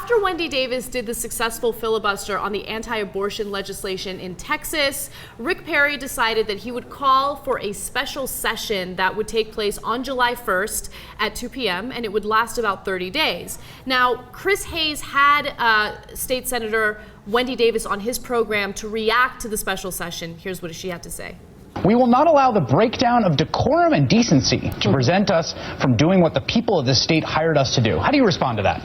after Wendy Davis did the successful filibuster on the anti-abortion legislation in Texas, Rick Perry decided that he would call for a special session that would take place on July 1st at 2 p.m. and it would last about 30 days. Now, Chris Hayes had State Senator Wendy Davis on his program to react to the special session. Here's what she had to say. We will not allow the breakdown of decorum and decency to prevent us from doing what the people of this state hired us to do. How do you respond to that?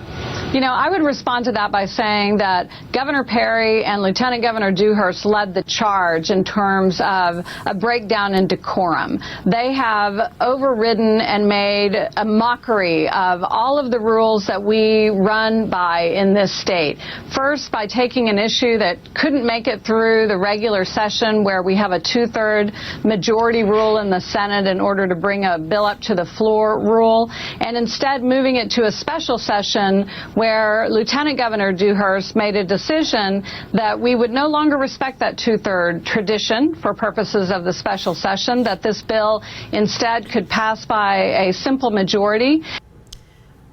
You know, I would respond to that by saying that Governor Perry and Lieutenant Governor Dewhurst led the charge in terms of a breakdown in decorum. They have overridden and made a mockery of all of the rules that we run by in this state. First, by taking an issue that couldn't make it through the regular session where we have a two-thirds majority rule in the Senate in order to bring a bill up to the floor rule, and instead moving it to a special session where Lieutenant Governor Dewhurst made a decision that we would no longer respect that two-thirds tradition for purposes of the special session, that this bill instead could pass by a simple majority.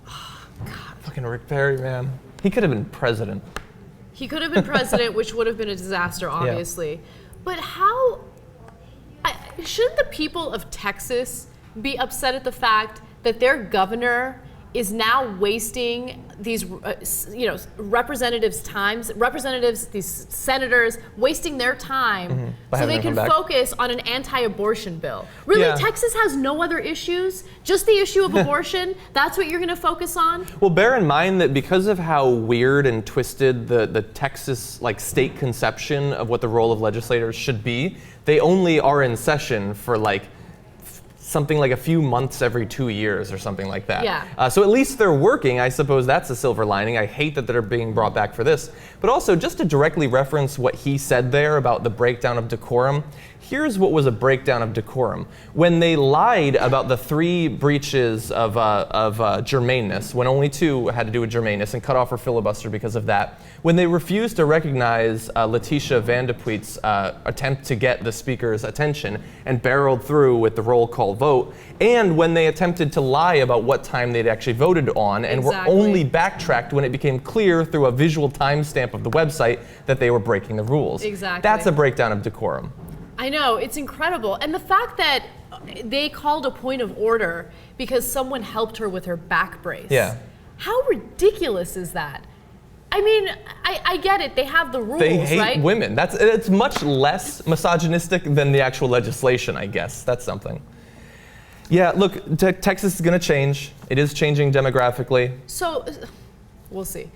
Oh, God, fucking Rick Perry, man. He could have been president. He could have been president, which would have been a disaster, obviously. Yeah. But how... shouldn't the people of Texas be upset at the fact that their governor is now wasting these, representatives' these senators, wasting their time so they can focus on an anti-abortion bill? Really, yeah. Texas has no other issues? Just the issue of abortion? That's what you're going to focus on? Well, bear in mind that because of how weird and twisted the Texas state conception of what the role of legislators should be, they only are in session for something like a few months every 2 years or something like that. Yeah. So at least they're working. I suppose that's a silver lining. I hate that they're being brought back for this. But also, just to directly reference what he said there about the breakdown of decorum, here's what was a breakdown of decorum. When they lied about the 3 breaches of germaneness, when only 2 had to do with germaneness, and cut off her filibuster because of that, when they refused to recognize Letitia Van de Puig's attempt to get the speaker's attention and barreled through with the roll call vote, and when they attempted to lie about what time they'd actually voted on and were only backtracked when it became clear through a visual timestamp of the website that they were breaking the rules. Exactly. That's a breakdown of decorum. I know, it's incredible. And the fact that they called a point of order because someone helped her with her back brace. Yeah. How ridiculous is that? I mean, I get it. They have the rules, They hate right? women. It's much less misogynistic than the actual legislation, I guess. That's something. Yeah, look, Texas is going to change. It is changing demographically. So, we'll see.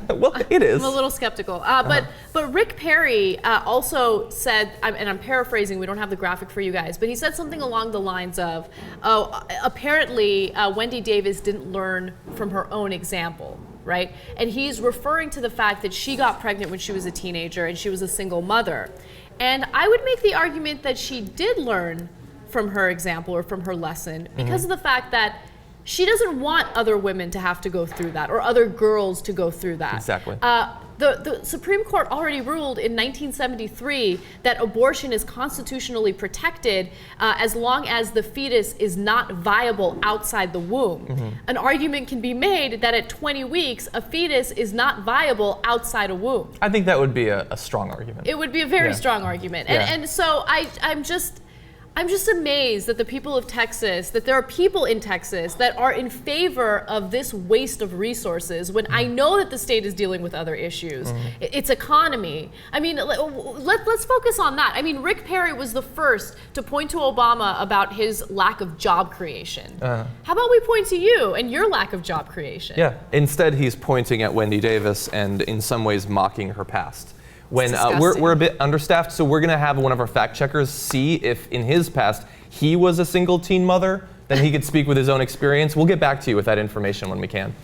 Well, it is. I'm a little skeptical. But Rick Perry also said, and I'm paraphrasing, we don't have the graphic for you guys, but he said something along the lines of, apparently Wendy Davis didn't learn from her own example, right? And he's referring to the fact that she got pregnant when she was a teenager and she was a single mother. And I would make the argument that she did learn from her example or from her lesson because of the fact that she doesn't want other women to have to go through that or other girls to go through that. Exactly. The Supreme Court already ruled in 1973 that abortion is constitutionally protected as long as the fetus is not viable outside the womb. An argument can be made that at 20 weeks, a fetus is not viable outside a womb. I think that would be a strong argument. It would be a very strong argument. And so I'm just amazed that the people of Texas, that there are people in Texas that are in favor of this waste of resources when I know that the state is dealing with other issues. Its economy. I mean, let's focus on that. I mean, Rick Perry was the first to point to Obama about his lack of job creation. How about we point to you and your lack of job creation? Yeah, instead he's pointing at Wendy Davis and in some ways mocking her past. When we're a bit understaffed, so we're going to have one of our fact checkers see if in his past he was a single teen mother, then he could speak with his own experience. We'll get back to you with that information when we can.